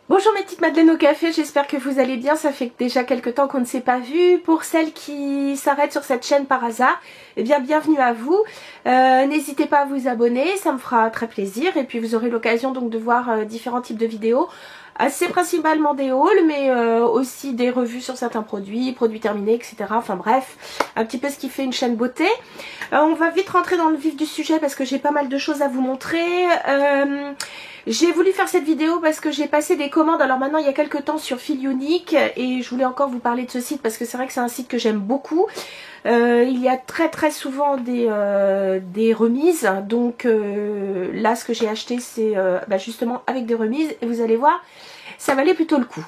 Bonjour mes petites madeleines au café, j'espère que vous allez bien, ça fait déjà quelques temps qu'on ne s'est pas vu. Pour celles qui s'arrêtent sur cette chaîne par hasard, eh bien bienvenue à vous. N'hésitez pas à vous abonner, ça me fera très plaisir et puis vous aurez l'occasion donc de voir différents types de vidéos. Assez principalement des hauls, mais aussi des revues sur certains produits, produits terminés, etc. Enfin bref, un petit peu ce qui fait une chaîne beauté. On va vite rentrer dans le vif du sujet parce que j'ai pas mal de choses à vous montrer. J'ai voulu faire cette vidéo parce que j'ai passé des commandes, alors maintenant il y a quelques temps sur Fil Unique, et je voulais encore vous parler de ce site parce que c'est vrai que c'est un site que j'aime beaucoup. Il y a très souvent des remises, donc là ce que j'ai acheté c'est justement avec des remises et vous allez voir, ça valait plutôt le coup.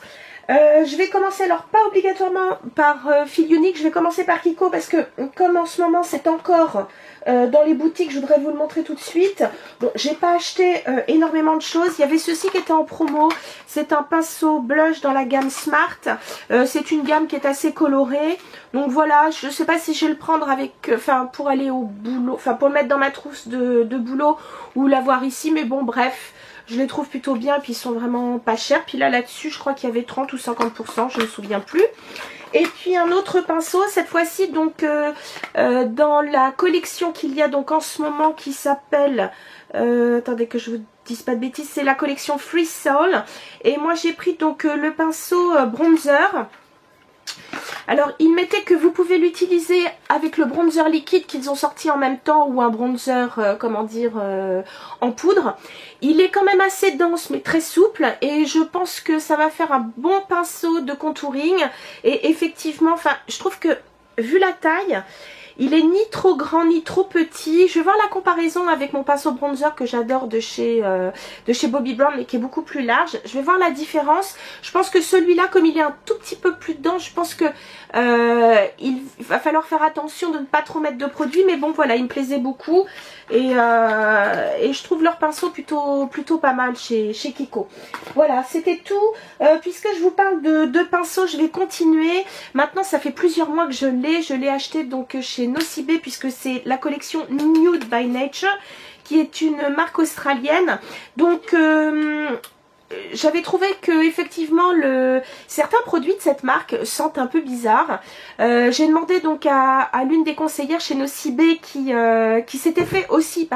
Je vais commencer, alors pas obligatoirement par Fil Unique, je vais commencer par Kiko parce que comme en ce moment c'est encore dans les boutiques, je voudrais vous le montrer tout de suite. Bon, j'ai pas acheté énormément de choses. Il y avait ceci qui était en promo, c'est un pinceau blush dans la gamme Smart. C'est une gamme qui est assez colorée. Donc voilà, je sais pas si je vais le prendre avec, pour aller au boulot, pour le mettre dans ma trousse de boulot ou l'avoir ici, mais bon bref. Je les trouve plutôt bien, puis ils sont vraiment pas chers. Puis là-dessus, je crois qu'il y avait 30 ou 50%, je ne me souviens plus. Et puis un autre pinceau, cette fois-ci donc dans la collection qu'il y a donc en ce moment qui s'appelle, attendez que je vous dise pas de bêtises, c'est la collection Free Soul. Et moi j'ai pris donc le pinceau bronzer. Alors, il mettait que vous pouvez l'utiliser avec le bronzer liquide qu'ils ont sorti en même temps ou un bronzer, en poudre. Il est quand même assez dense mais très souple et je pense que ça va faire un bon pinceau de contouring. Et effectivement, je trouve que vu la taille, il est ni trop grand ni trop petit. Je vais voir la comparaison avec mon pinceau bronzer que j'adore de chez Bobbi Brown mais qui est beaucoup plus large. Je vais voir la différence. Je pense que celui-là, comme il est un tout petit peu plus dense, je pense que il va falloir faire attention de ne pas trop mettre de produits. Mais bon voilà, il me plaisait beaucoup. Et je trouve leur pinceau plutôt pas mal chez Kiko. Voilà, c'était tout. Puisque je vous parle de pinceaux, je vais continuer. Maintenant, ça fait plusieurs mois que je l'ai acheté donc chez Nocibé, puisque c'est la collection Nude by Nature, qui est une marque australienne. Donc j'avais trouvé que effectivement certains produits de cette marque sentent un peu bizarre. J'ai demandé donc à l'une des conseillères chez Nocibé qui s'était fait aussi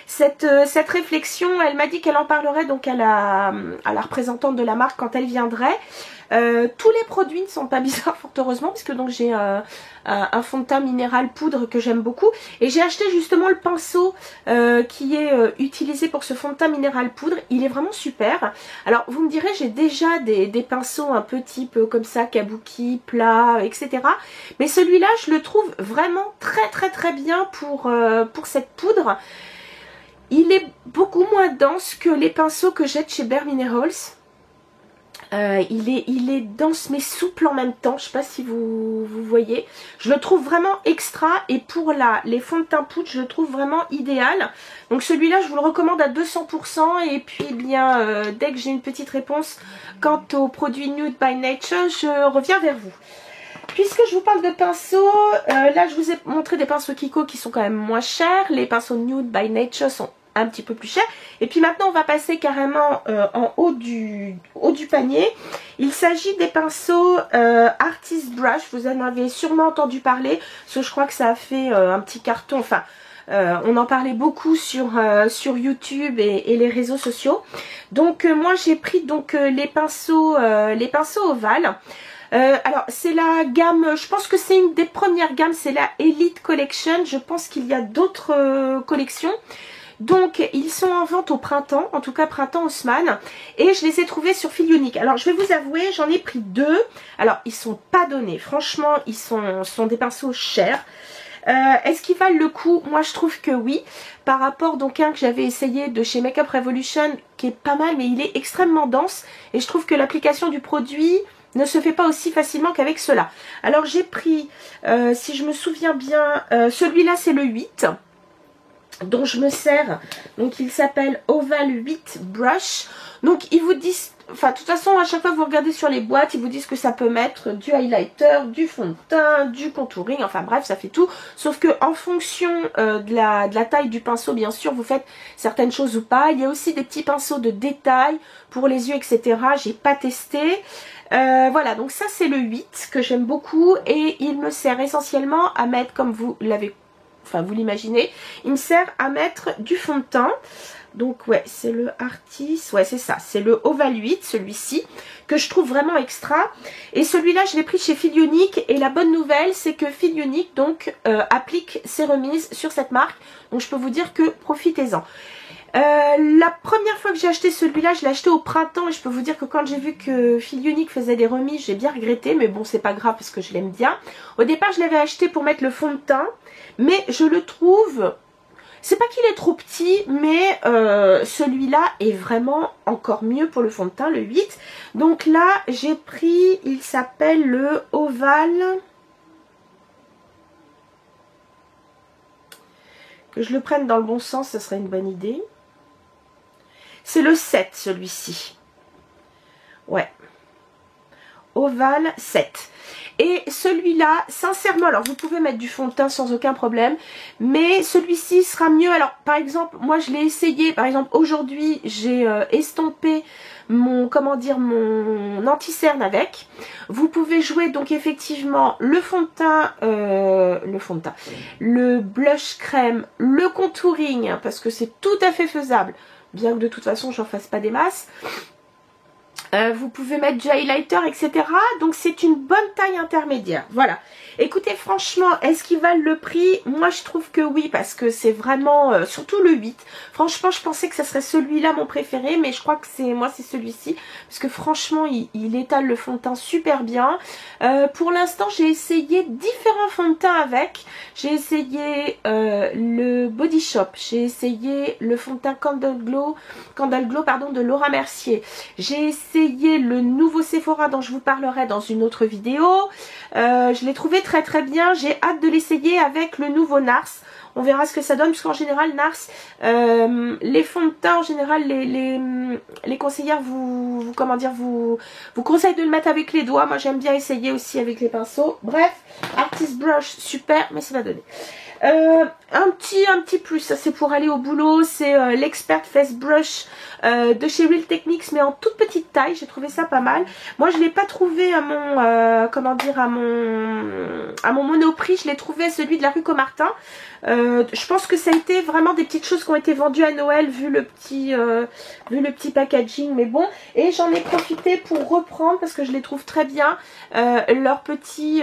cette réflexion. Elle m'a dit qu'elle en parlerait donc à la représentante de la marque quand elle viendrait. Tous les produits ne sont pas bizarres fort heureusement, puisque donc j'ai un fond de teint minéral poudre que j'aime beaucoup, et j'ai acheté justement le pinceau qui est utilisé pour ce fond de teint minéral poudre. Il est vraiment super. Alors vous me direz, j'ai déjà des pinceaux un peu type comme ça, kabuki, plat, etc. Mais celui-là je le trouve vraiment très bien pour cette poudre. Il est beaucoup moins dense que les pinceaux que j'ai de chez Bare Minerals. Il est dense mais souple en même temps, je sais pas si vous voyez. Je le trouve vraiment extra, et pour les fonds de teint poudre, je le trouve vraiment idéal. Donc celui-là, je vous le recommande à 200%. Et puis bien, dès que j'ai une petite réponse quant au produit Nude by Nature, je reviens vers vous. Puisque je vous parle de pinceaux, là je vous ai montré des pinceaux Kiko qui sont quand même moins chers. Les pinceaux Nude by Nature sont un petit peu plus cher. Et puis maintenant on va passer carrément en haut du panier. Il s'agit des pinceaux Artist Brush. Vous en avez sûrement entendu parler, parce que je crois que ça a fait un petit carton. On en parlait beaucoup sur YouTube et les réseaux sociaux. Donc moi j'ai pris donc les pinceaux ovales. Alors c'est la gamme, je pense que c'est une des premières gammes, c'est la Elite Collection. Je pense qu'il y a d'autres collections. Donc ils sont en vente au printemps, en tout cas printemps Haussmann, et je les ai trouvés sur Fil Unique. Alors je vais vous avouer, j'en ai pris deux. Alors ils sont pas donnés, franchement ils sont des pinceaux chers. Est-ce qu'ils valent le coup? Moi je trouve que oui, par rapport donc à un que j'avais essayé de chez Makeup Revolution qui est pas mal, mais il est extrêmement dense et je trouve que l'application du produit ne se fait pas aussi facilement qu'avec cela. Alors j'ai pris, si je me souviens bien, celui-là c'est le 8 dont je me sers. Donc il s'appelle Oval 8 Brush. Donc ils vous disent enfin de toute façon à chaque fois que vous regardez sur les boîtes, ils vous disent que ça peut mettre du highlighter, du fond de teint, du contouring, enfin bref ça fait tout. Sauf que en fonction de la taille du pinceau, bien sûr, vous faites certaines choses ou pas. Il y a aussi des petits pinceaux de détail pour les yeux, etc. J'ai pas testé. Voilà, donc ça c'est le 8 que j'aime beaucoup et il me sert essentiellement à mettre, comme vous l'avez, enfin vous l'imaginez, il me sert à mettre du fond de teint. Donc ouais, c'est le Artis, ouais c'est ça, c'est le Oval 8, celui-ci, que je trouve vraiment extra. Et celui-là, je l'ai pris chez Filionic et la bonne nouvelle, c'est que Filionic donc applique ses remises sur cette marque. Donc je peux vous dire que profitez-en. La première fois que j'ai acheté celui-là, je l'ai acheté au printemps et je peux vous dire que quand j'ai vu que Filionic faisait des remises, j'ai bien regretté, mais bon c'est pas grave parce que je l'aime bien. Au départ, je l'avais acheté pour mettre le fond de teint, mais je le trouve... C'est pas qu'il est trop petit, mais celui-là est vraiment encore mieux pour le fond de teint, le 8. Donc là, j'ai pris, il s'appelle le Oval. Que je le prenne dans le bon sens, ce serait une bonne idée. C'est le 7, celui-ci. Ouais. Oval 7. Et celui-là, sincèrement, alors vous pouvez mettre du fond de teint sans aucun problème, mais celui-ci sera mieux. Alors par exemple, moi je l'ai essayé, par exemple aujourd'hui j'ai estompé mon, comment dire, mon anti-cerne avec. Vous pouvez jouer donc effectivement le fond de teint, le blush crème, le contouring, hein, parce que c'est tout à fait faisable, bien que de toute façon j'en fasse pas des masses. Vous pouvez mettre du highlighter, etc. Donc c'est une bonne taille intermédiaire. Voilà. Écoutez, franchement, est-ce qu'ils valent le prix? Moi, je trouve que oui, parce que c'est vraiment... surtout le 8. Franchement, je pensais que ça serait celui-là mon préféré, mais je crois que c'est moi, c'est celui-ci. Parce que franchement, il étale le fond de teint super bien. Pour l'instant, j'ai essayé différents fonds de teint avec. J'ai essayé le Body Shop. J'ai essayé le fond de teint Candle Glow pardon, de Laura Mercier. J'ai essayé le nouveau Sephora dont je vous parlerai dans une autre vidéo. Je l'ai trouvé très très bien. J'ai hâte de l'essayer avec le nouveau Nars. On verra ce que ça donne, puisqu'en général Nars, les fonds de teint en général, les conseillères vous conseillent de le mettre avec les doigts. Moi j'aime bien essayer aussi avec les pinceaux. Bref, Artist Brush super, mais c'est pas donné. Un petit plus, ça c'est pour aller au boulot, c'est l'Expert Face Brush de chez Real Techniques, mais en toute petite taille. J'ai trouvé ça pas mal. Moi je l'ai pas trouvé à mon comment dire, à mon Monoprix. Je l'ai trouvé à celui de la rue Comartin. Je pense que ça a été vraiment des petites choses qui ont été vendues à Noël vu le petit packaging, mais bon. Et j'en ai profité pour reprendre, parce que je les trouve très bien, leur petit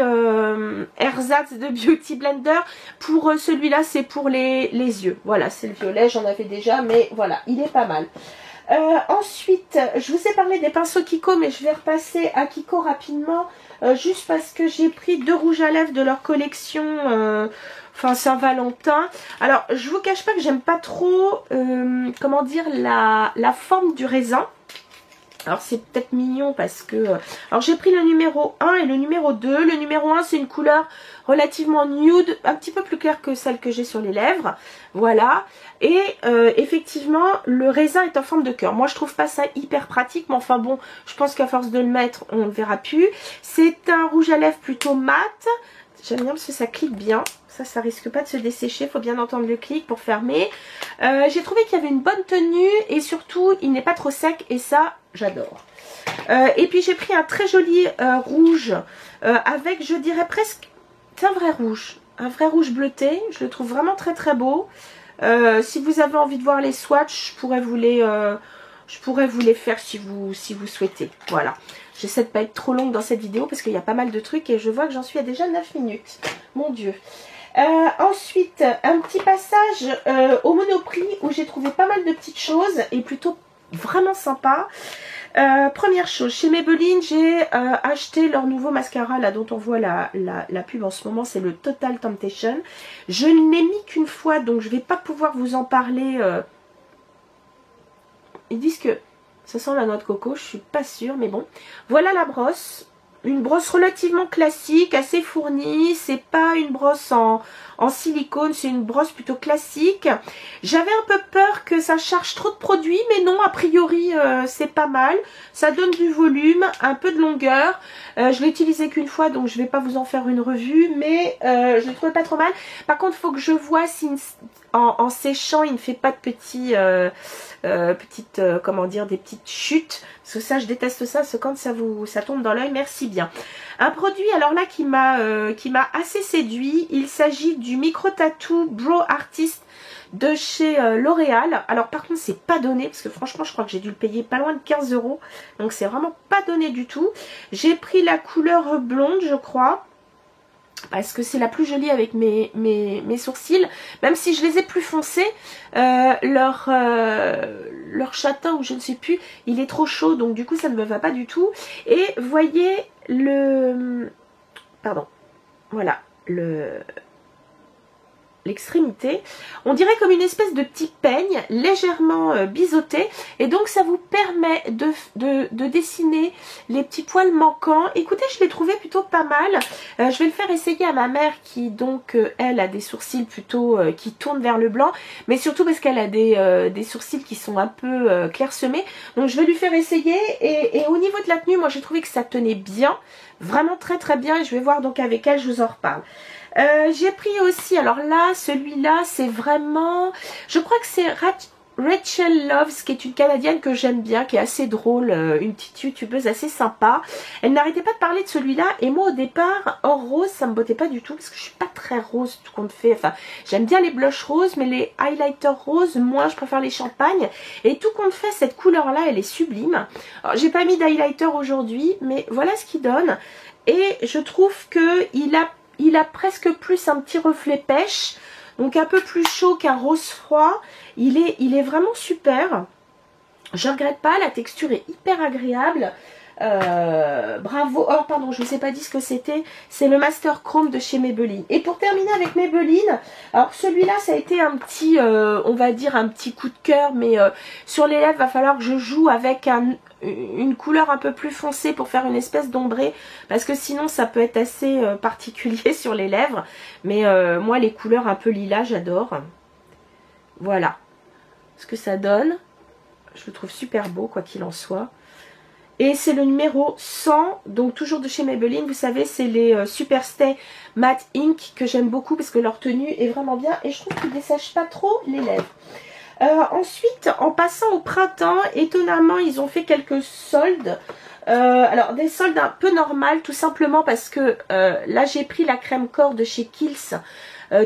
ersatz de Beauty Blender. Pour celui-là, c'est pour les yeux. Voilà, c'est le violet, j'en avais déjà, mais voilà, il est pas mal. Ensuite, je vous ai parlé des pinceaux Kiko, mais je vais repasser à Kiko rapidement, juste parce que j'ai pris 2 rouges à lèvres de leur collection enfin Saint-Valentin. Alors, je vous cache pas que j'aime pas trop, comment dire, la forme du raisin. Alors c'est peut-être mignon parce que... alors j'ai pris le numéro 1 et le numéro 2. Le numéro 1 c'est une couleur relativement nude, un petit peu plus claire que celle que j'ai sur les lèvres. Voilà. Et effectivement le raisin est en forme de cœur. Moi je trouve pas ça hyper pratique, mais enfin bon, je pense qu'à force de le mettre on le verra plus. C'est un rouge à lèvres plutôt mat. J'aime bien parce que ça clique bien. Ça risque pas de se dessécher. Il faut bien entendre le clic pour fermer. J'ai trouvé qu'il y avait une bonne tenue et surtout il n'est pas trop sec et ça j'adore. Et puis j'ai pris un très joli rouge avec, je dirais presque, c'est un vrai rouge bleuté. Je le trouve vraiment très très beau. Si vous avez envie de voir les swatchs, je pourrais vous les faire si vous souhaitez. Voilà. J'essaie de pas être trop longue dans cette vidéo parce qu'il y a pas mal de trucs et je vois que j'en suis à déjà 9 minutes. Mon Dieu. Ensuite, un petit passage au Monoprix où j'ai trouvé pas mal de petites choses et plutôt vraiment sympa. Première chose, chez Maybelline, j'ai acheté leur nouveau mascara là dont on voit la pub en ce moment, c'est le Total Temptation. Je ne l'ai mis qu'une fois, donc je vais pas pouvoir vous en parler. Ils disent que ça sent la noix de coco, je suis pas sûre, mais bon. Voilà la brosse. Une brosse relativement classique, assez fournie. C'est pas une brosse en en silicone. C'est une brosse plutôt classique. J'avais un peu peur que ça charge trop de produits, mais non, a priori c'est pas mal. Ça donne du volume, un peu de longueur. Je l'ai utilisé qu'une fois, donc je vais pas vous en faire une revue, mais je le trouvais pas trop mal. Par contre, il faut que je vois si en séchant, il ne fait pas de petits, comment dire, des petites chutes. Parce que ça, je déteste ça, parce que quand ça tombe dans l'œil, merci bien. Un produit, alors là, qui m'a assez séduit. Il s'agit du Micro Tattoo Brow Artist de chez L'Oréal. Alors par contre, c'est pas donné, parce que franchement, je crois que j'ai dû le payer pas loin de 15 €. Donc c'est vraiment pas donné du tout. J'ai pris la couleur blonde, je crois, parce que c'est la plus jolie avec mes sourcils, même si je les ai plus foncés. Leur châtain, ou je ne sais plus, il est trop chaud, donc du coup ça ne me va pas du tout. Et voyez pardon, voilà, l'extrémité, on dirait comme une espèce de petit peigne légèrement biseauté, et donc ça vous permet de dessiner les petits poils manquants. Écoutez, je l'ai trouvé plutôt pas mal. Je vais le faire essayer à ma mère qui donc elle a des sourcils plutôt qui tournent vers le blanc, mais surtout parce qu'elle a des sourcils qui sont un peu clairsemés, donc je vais lui faire essayer. Et au niveau de la tenue, moi j'ai trouvé que ça tenait bien, vraiment très très bien, et je vais voir donc avec elle, je vous en reparle. J'ai pris aussi, alors là, celui-là, c'est vraiment, je crois que c'est Rachel Loves, qui est une Canadienne que j'aime bien, qui est assez drôle, une petite youtubeuse assez sympa. Elle n'arrêtait pas de parler de celui-là, et moi au départ, or rose, ça me bottait pas du tout, parce que je suis pas très rose tout compte fait. Enfin, j'aime bien les blushs roses, mais les highlighters roses, moi je préfère les champagnes. Et tout compte fait, cette couleur-là, elle est sublime. Alors, j'ai pas mis d'highlighter aujourd'hui, mais voilà ce qu'il donne. Et je trouve que il a presque plus un petit reflet pêche, donc un peu plus chaud qu'un rose froid. Il est vraiment super. Je regrette pas, la texture est hyper agréable. Bravo. Oh pardon, je ne vous ai pas dit ce que c'était. C'est le Master Chrome de chez Maybelline. Et pour terminer avec Maybelline, alors celui-là ça a été un petit, on va dire un petit coup de cœur, mais sur les lèvres, va falloir que je joue avec une couleur un peu plus foncée pour faire une espèce d'ombré, parce que sinon ça peut être assez particulier sur les lèvres. Mais moi les couleurs un peu lilas, j'adore. Voilà ce que ça donne. Je le trouve super beau quoi qu'il en soit. Et c'est le numéro 100, donc toujours de chez Maybelline. Vous savez, c'est les Superstay Matte Ink que j'aime beaucoup parce que leur tenue est vraiment bien. Et je trouve qu'ils ne dessèchent pas trop les lèvres. Ensuite, en passant au printemps, étonnamment, ils ont fait quelques soldes. Alors, des soldes un peu normales, tout simplement parce que là, j'ai pris la crème corps de chez Kiehl's.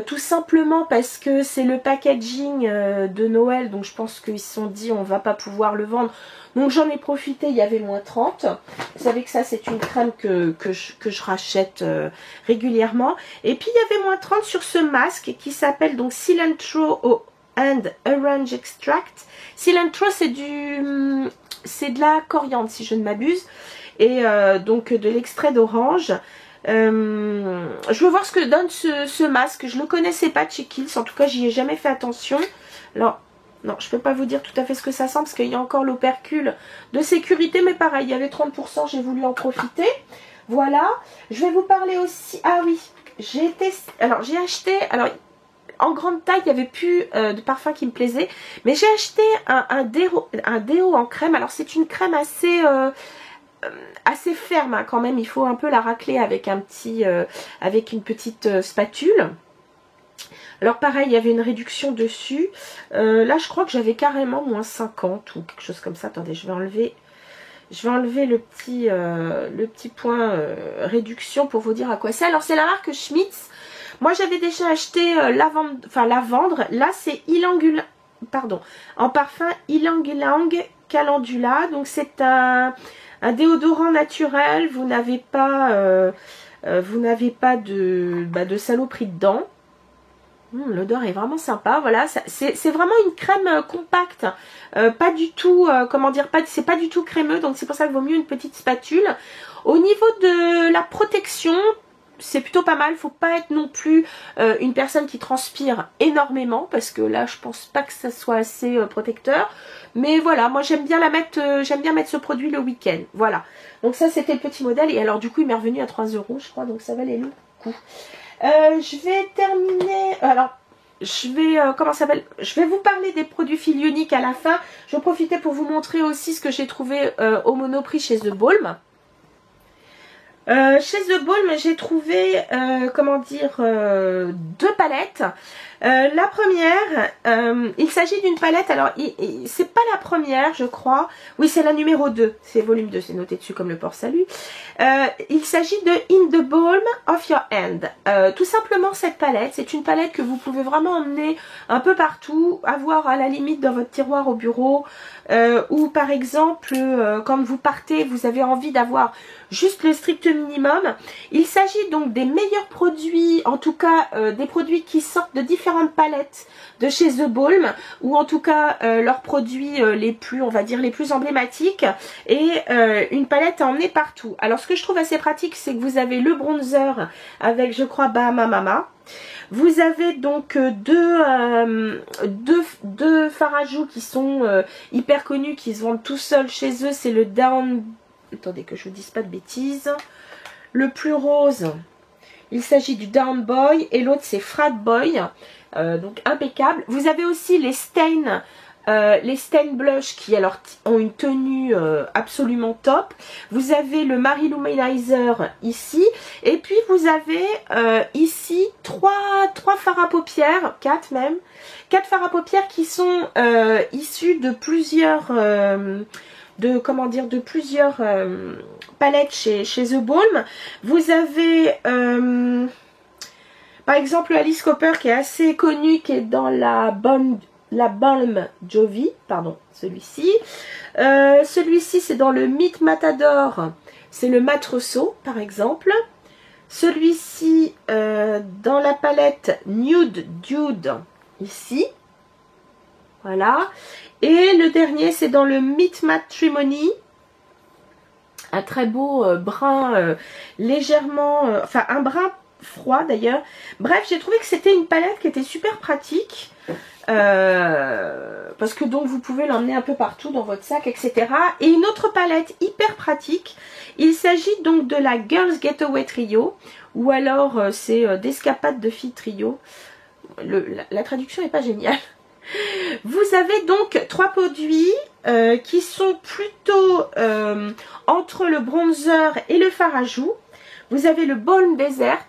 Tout simplement parce que c'est le packaging de Noël, donc je pense qu'ils se sont dit on va pas pouvoir le vendre, donc j'en ai profité, il y avait moins 30. Vous savez que ça c'est une crème que je rachète régulièrement. Et puis il y avait moins 30 sur ce masque qui s'appelle donc Cilantro and Orange Extract. Cilantro c'est de la coriandre si je ne m'abuse, et donc de l'extrait d'orange. Je veux voir ce que donne ce masque. Je ne le connaissais pas de chez Kiehl's, en tout cas j'y ai jamais fait attention. Alors non, je peux pas vous dire tout à fait ce que ça sent parce qu'il y a encore l'opercule de sécurité, mais pareil, il y avait 30%, j'ai voulu en profiter. Voilà, je vais vous parler aussi, ah oui, j'ai acheté, alors en grande taille il n'y avait plus de parfum qui me plaisait, mais j'ai acheté un déo en crème. Alors c'est une crème assez ferme hein, quand même, il faut un peu la racler avec avec une petite spatule. Alors pareil, il y avait une réduction dessus. Là je crois que j'avais carrément moins 50 ou quelque chose comme ça. Attendez, je vais enlever le petit point réduction pour vous dire à quoi c'est. Alors c'est la marque Schmitz. Moi j'avais déjà acheté lavandre. Là c'est en parfum Ylang Ylang Calendula. Donc c'est un déodorant naturel. Vous n'avez pas de saloperie dedans. L'odeur est vraiment sympa. Voilà, c'est vraiment une crème compacte, pas du tout, comment dire, c'est pas du tout crémeux, donc c'est pour ça qu'il vaut mieux une petite spatule. Au niveau de la protection, c'est plutôt pas mal. Faut pas être non plus une personne qui transpire énormément, parce que là je pense pas que ça soit assez protecteur. Mais voilà, moi j'aime bien mettre ce produit le week-end. Voilà, donc ça c'était le petit modèle, et alors du coup il m'est revenu à 3 € je crois, donc ça valait le coup. Je vais terminer... alors, je vais... comment ça s'appelle? Je vais vous parler des produits fil unique à la fin. Je vais profiter pour vous montrer aussi ce que j'ai trouvé au Monoprix chez The Balm. Chez The Balm, j'ai trouvé, comment dire, deux palettes. La première, il s'agit d'une palette, alors c'est pas la première je crois, oui c'est la numéro 2, c'est volume 2, c'est noté dessus comme le port salut. Il s'agit de In the Balm of Your Hand. Tout simplement cette palette, c'est une palette que vous pouvez vraiment emmener un peu partout, avoir à la limite dans votre tiroir au bureau, ou par exemple quand vous partez, vous avez envie d'avoir juste le strict minimum. Il s'agit donc des meilleurs produits, en tout cas des produits qui sortent de différentes palettes de chez The Balm, ou en tout cas leurs produits les plus, on va dire, les plus emblématiques, et une palette à emmener partout. Alors ce que je trouve assez pratique, c'est que vous avez le bronzer avec, je crois, Bahama Mama. Vous avez donc deux fards à joues qui sont hyper connus, qui se vendent tout seuls chez eux. C'est le Down... Attendez que je vous dise pas de bêtises. Le plus rose, il s'agit du Down Boy, et l'autre c'est Frat Boy. Donc impeccable. Vous avez aussi les Stain Blush qui alors ont une tenue absolument top. Vous avez le Marie Luminizer ici, et puis vous avez ici trois fards à paupières, quatre même, quatre fards à paupières qui sont issus de plusieurs de plusieurs palettes chez The Balm. Vous avez par exemple Alice Cooper qui est assez connu, qui est dans la Balm Jovi, pardon, celui-ci. Celui-ci c'est dans le Meat Matador, c'est le Matresso par exemple. Celui-ci dans la palette Nude Dude ici. Voilà. Et le dernier c'est dans le Meat Matrimony. Un très beau brun légèrement, enfin un brun froid d'ailleurs. Bref, j'ai trouvé que c'était une palette qui était super pratique. Parce que donc vous pouvez l'emmener un peu partout dans votre sac, etc. Et une autre palette hyper pratique, il s'agit donc de la Girls Getaway Trio, ou alors c'est d'escapade de filles trio. La traduction n'est pas géniale. Vous avez donc trois produits qui sont plutôt entre le bronzer et le fard à joues. Vous avez le Balm Desert,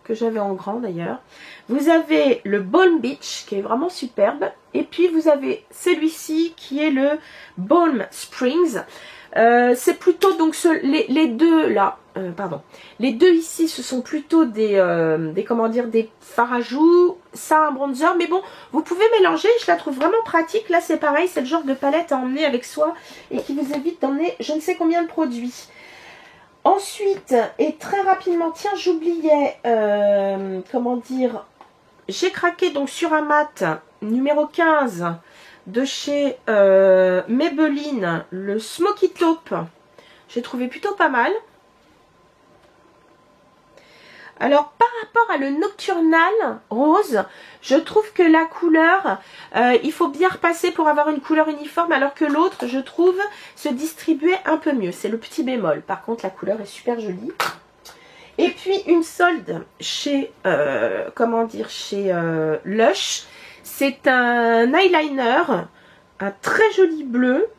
que j'avais en grand d'ailleurs. Vous avez le Balm Beach, qui est vraiment superbe. Et puis vous avez celui-ci, qui est le Balm Springs. C'est plutôt donc les deux là, pardon. Les deux ici, ce sont plutôt des comment dire, des fards à joues, ça un bronzer. Mais bon, vous pouvez mélanger, je la trouve vraiment pratique. Là c'est pareil, c'est le genre de palette à emmener avec soi et qui vous évite d'emmener je ne sais combien de produits. Ensuite, et très rapidement, tiens, j'oubliais, comment dire, j'ai craqué donc sur un mat numéro 15 de chez Maybelline, le Smoky Taupe. J'ai trouvé plutôt pas mal. Alors par rapport à le Nocturnal Rose, je trouve que la couleur, il faut bien repasser pour avoir une couleur uniforme, alors que l'autre, je trouve, se distribuait un peu mieux. C'est le petit bémol. Par contre, la couleur est super jolie. Et puis une solde chez, comment dire, chez Lush. C'est un eyeliner, un très joli bleu,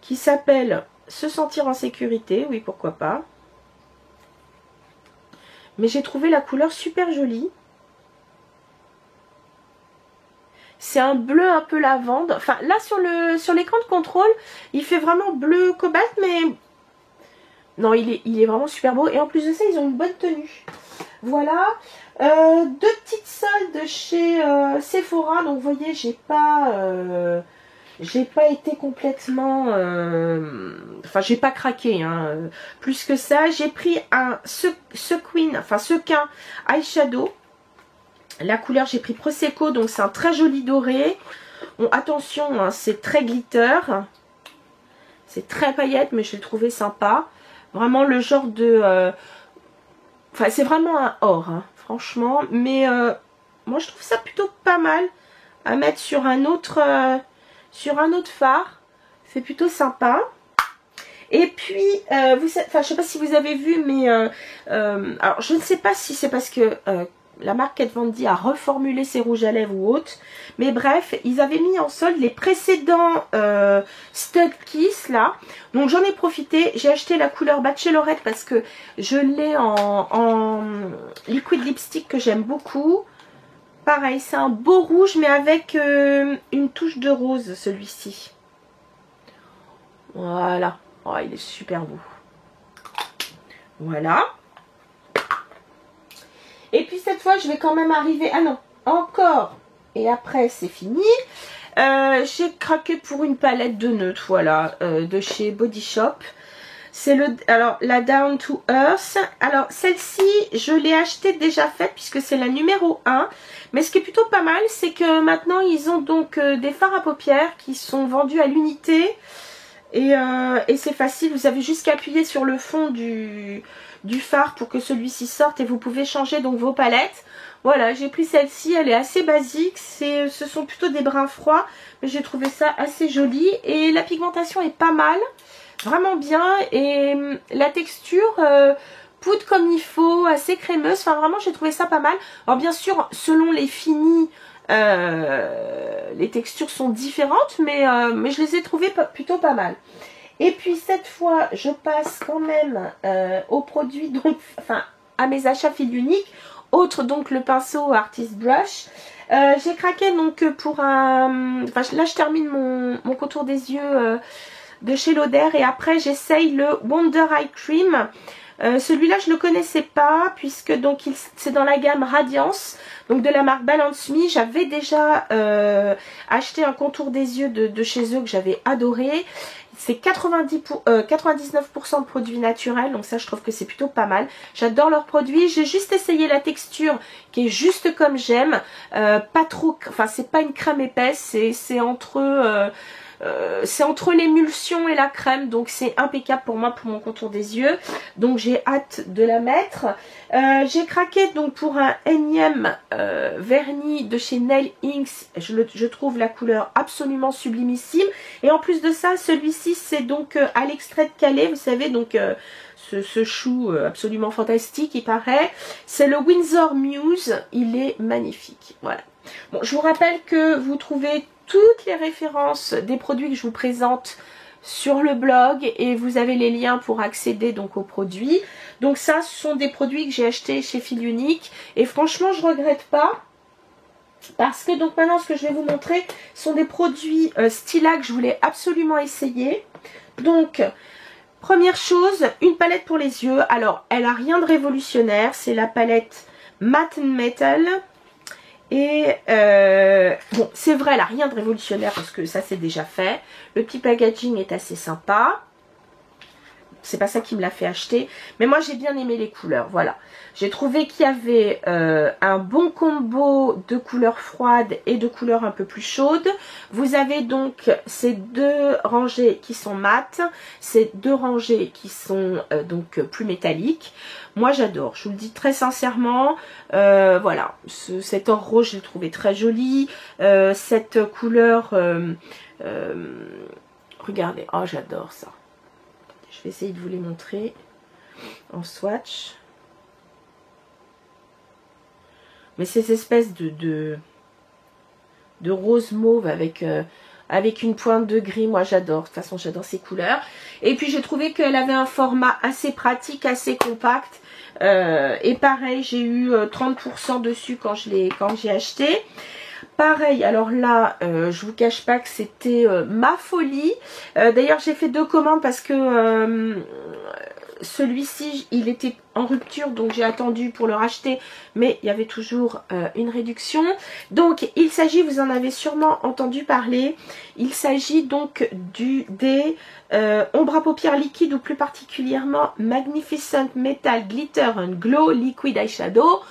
qui s'appelle Se sentir en sécurité, oui pourquoi pas. Mais j'ai trouvé la couleur super jolie. C'est un bleu un peu lavande. Enfin là sur l'écran de contrôle, il fait vraiment bleu cobalt, mais non, il est vraiment super beau. Et en plus de ça, ils ont une bonne tenue. Voilà. Deux petites soldes chez Sephora. Donc vous voyez, j'ai pas été complètement enfin j'ai pas craqué hein, plus que ça. J'ai pris un sequin eyeshadow. La couleur, j'ai pris Prosecco, donc c'est un très joli doré. Bon, attention hein, c'est très glitter, c'est très paillette, mais je l'ai trouvé sympa. Vraiment le genre de enfin c'est vraiment un or hein, franchement. Mais moi je trouve ça plutôt pas mal à mettre sur un autre fard, c'est plutôt sympa. Et puis, enfin, je sais pas si vous avez vu, mais alors je ne sais pas si c'est parce que la marque Kat Von D a reformulé ses rouges à lèvres ou autre. Mais bref, ils avaient mis en solde les précédents Stud Kiss là. Donc j'en ai profité. J'ai acheté la couleur Bachelorette parce que je l'ai en liquid lipstick que j'aime beaucoup. Pareil, c'est un beau rouge mais avec une touche de rose celui-ci. Voilà. Oh, il est super beau. Voilà. Et puis cette fois, je vais quand même arriver... Ah non, encore. Et après, c'est fini. J'ai craqué pour une palette de neutres, voilà, de chez Body Shop. C'est la Down to Earth. Alors, celle-ci, je l'ai achetée déjà faite puisque c'est la numéro 1. Mais ce qui est plutôt pas mal, c'est que maintenant, ils ont donc des fards à paupières qui sont vendus à l'unité. Et c'est facile, vous avez juste qu'à appuyer sur le fond du fard pour que celui-ci sorte et vous pouvez changer donc vos palettes. Voilà, j'ai pris celle-ci, elle est assez basique, ce sont plutôt des bruns froids, mais j'ai trouvé ça assez joli et la pigmentation est pas mal, vraiment bien et la texture poudre comme il faut, assez crémeuse, enfin vraiment j'ai trouvé ça pas mal. Alors bien sûr, selon les finis, les textures sont différentes, mais je les ai trouvées plutôt pas mal. Et puis cette fois, je passe quand même aux produits, donc, enfin à mes achats fil unique, autre donc le pinceau Artist Brush. J'ai craqué donc pour un... Enfin là je termine mon contour des yeux de chez Lauder et après j'essaye le Wonder Eye Cream. Celui-là je ne le connaissais pas puisque donc c'est dans la gamme Radiance, donc de la marque Balance Me. J'avais déjà acheté un contour des yeux de chez eux que j'avais adoré. C'est 99% de produits naturels, donc ça je trouve que c'est plutôt pas mal. J'adore leurs produits, j'ai juste essayé la texture qui est juste comme j'aime, pas trop, enfin c'est pas une crème épaisse, c'est entre l'émulsion et la crème, donc c'est impeccable pour moi pour mon contour des yeux, donc j'ai hâte de la mettre. J'ai craqué donc pour un énième vernis de chez Nail Inks. Je trouve la couleur absolument sublimissime et en plus de ça celui-ci c'est donc à l'extrait de Calais, vous savez, donc ce chou absolument fantastique il paraît. C'est le Windsor Muse, il est magnifique, voilà. Bon, je vous rappelle que vous trouvez toutes les références des produits que je vous présente sur le blog et vous avez les liens pour accéder donc aux produits. Donc ça, ce sont des produits que j'ai achetés chez Fil Unique et franchement, je regrette pas parce que donc maintenant, ce que je vais vous montrer sont des produits Stila que je voulais absolument essayer. Donc, première chose, une palette pour les yeux. Alors, elle a rien de révolutionnaire, c'est la palette Matte Metal. Et bon, c'est vrai, elle n'a rien de révolutionnaire parce que ça c'est déjà fait. Le petit packaging est assez sympa. C'est pas ça qui me l'a fait acheter. Mais moi j'ai bien aimé les couleurs, voilà. J'ai trouvé qu'il y avait un bon combo de couleurs froides et de couleurs un peu plus chaudes. Vous avez donc ces deux rangées qui sont mates, ces deux rangées qui sont donc plus métalliques. Moi j'adore, je vous le dis très sincèrement, voilà, cet or rose je l'ai trouvé très joli, cette couleur, regardez, oh j'adore ça. Je vais essayer de vous les montrer en swatch. Mais ces espèces de rose mauve avec une pointe de gris, moi j'adore. De toute façon j'adore ces couleurs. Et puis j'ai trouvé qu'elle avait un format assez pratique, assez compact. Et pareil, j'ai eu 30% dessus quand j'ai acheté. Pareil, alors là, je vous cache pas que c'était ma folie. D'ailleurs, j'ai fait deux commandes parce que celui-ci, il était en rupture, donc j'ai attendu pour le racheter, mais il y avait toujours une réduction. Donc, il s'agit, vous en avez sûrement entendu parler, il s'agit donc des ombre à paupières liquides ou plus particulièrement Magnificent Metal Glitter and Glow Liquid Eyeshadow.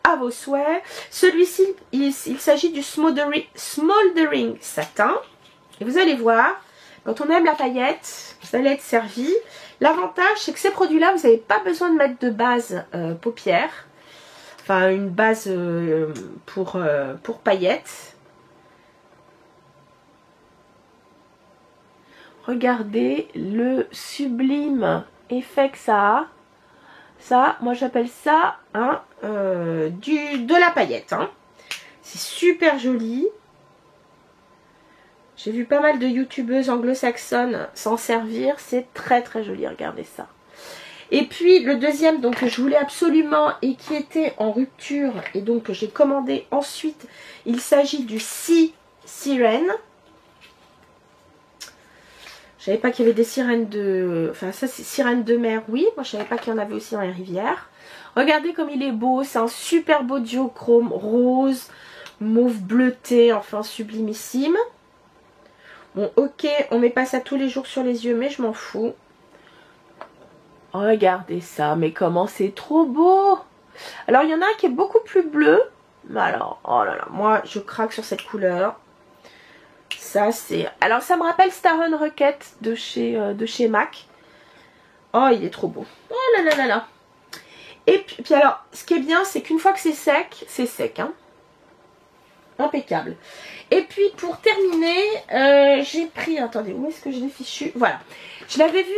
À vos souhaits. Celui-ci, il s'agit du Smoldering Satin. Et vous allez voir, quand on aime la paillette, vous allez être servi. L'avantage, c'est que ces produits-là, vous n'avez pas besoin de mettre de base paupières. Enfin, une base pour paillettes. Regardez le sublime effet que ça a. Ça, moi j'appelle ça hein, de la paillette. Hein. C'est super joli. J'ai vu pas mal de youtubeuses anglo-saxonnes s'en servir. C'est très très joli, regardez ça. Et puis le deuxième donc que je voulais absolument et qui était en rupture et donc que j'ai commandé ensuite, il s'agit du Sea Siren. Je savais pas qu'il y avait des sirènes de... Enfin ça c'est sirènes de mer, oui. Moi je savais pas qu'il y en avait aussi dans les rivières. Regardez comme il est beau, c'est un super beau duochrome rose, mauve bleuté, enfin sublimissime. Bon ok, on met pas ça tous les jours sur les yeux mais je m'en fous. Regardez ça, mais comment c'est trop beau. Alors il y en a un qui est beaucoup plus bleu. Mais alors, oh là là, moi je craque sur cette couleur. Ça c'est... Alors ça me rappelle Starren Rocket de chez MAC. Oh il est trop beau. Oh là là là là. Et puis alors, ce qui est bien c'est qu'une fois que c'est sec hein. Impeccable. Et puis pour terminer, j'ai pris... Attendez, où est-ce que je l'ai fichu? Voilà. Je l'avais vu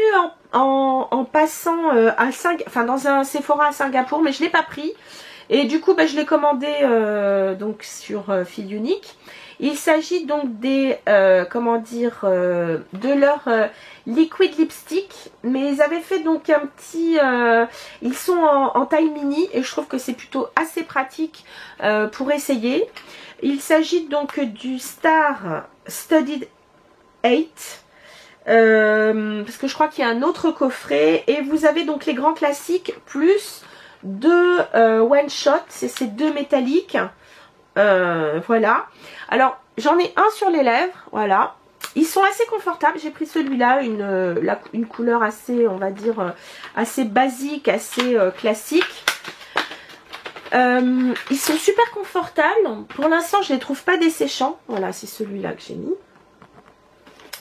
en passant dans un Sephora à Singapour, mais je ne l'ai pas pris. Et du coup, je l'ai commandé donc sur Fil Unique. Il s'agit donc des, de leur liquid lipstick. Mais ils avaient fait donc un petit... ils sont en taille mini et je trouve que c'est plutôt assez pratique pour essayer. Il s'agit donc du Star Studded 8. Parce que je crois qu'il y a un autre coffret. Et vous avez donc les grands classiques plus deux one shot. C'est ces deux métalliques. Voilà. Alors j'en ai un sur les lèvres. Voilà. Ils sont assez confortables. J'ai pris celui-là, une couleur assez, on va dire, assez basique, assez classique. Ils sont super confortables. Pour l'instant, je les trouve pas desséchants. Voilà, c'est celui-là que j'ai mis.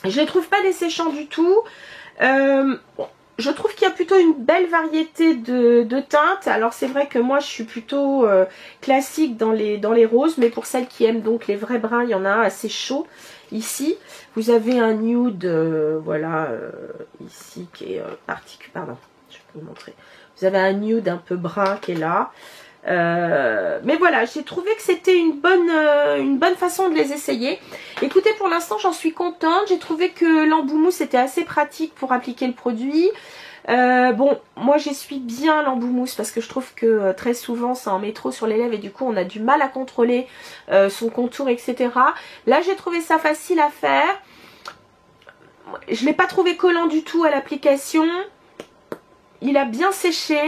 Je les trouve pas desséchants du tout. Bon, je trouve qu'il y a plutôt une belle variété de teintes. Alors c'est vrai que moi je suis plutôt classique dans les roses. Mais pour celles qui aiment donc les vrais bruns, il y en a un assez chaud ici. Vous avez un nude, voilà, ici qui est particulier. Pardon, je peux vous montrer. Vous avez un nude un peu brun qui est là. Mais voilà, j'ai trouvé que c'était une bonne façon de les essayer. Écoutez, pour l'instant j'en suis contente. J'ai trouvé que l'embout mousse était assez pratique pour appliquer le produit. Bon, moi j'essuie bien l'embout mousse parce que je trouve que très souvent ça en met trop sur les lèvres et du coup on a du mal à contrôler son contour, etc. Là j'ai trouvé ça facile à faire. Je l'ai pas trouvé collant du tout à l'application. Il a bien séché.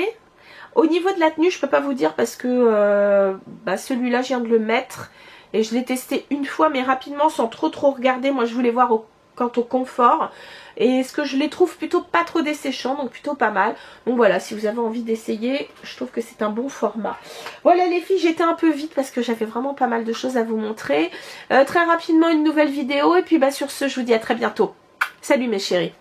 Au niveau de la tenue, je peux pas vous dire parce que celui-là, je viens de le mettre et je l'ai testé une fois, mais rapidement, sans trop regarder. Moi, je voulais voir quant au confort. Et ce que je les trouve plutôt pas trop desséchants, donc plutôt pas mal. Donc voilà, si vous avez envie d'essayer, je trouve que c'est un bon format. Voilà les filles, j'étais un peu vite parce que j'avais vraiment pas mal de choses à vous montrer. Très rapidement, une nouvelle vidéo. Et puis sur ce, je vous dis à très bientôt. Salut mes chéris.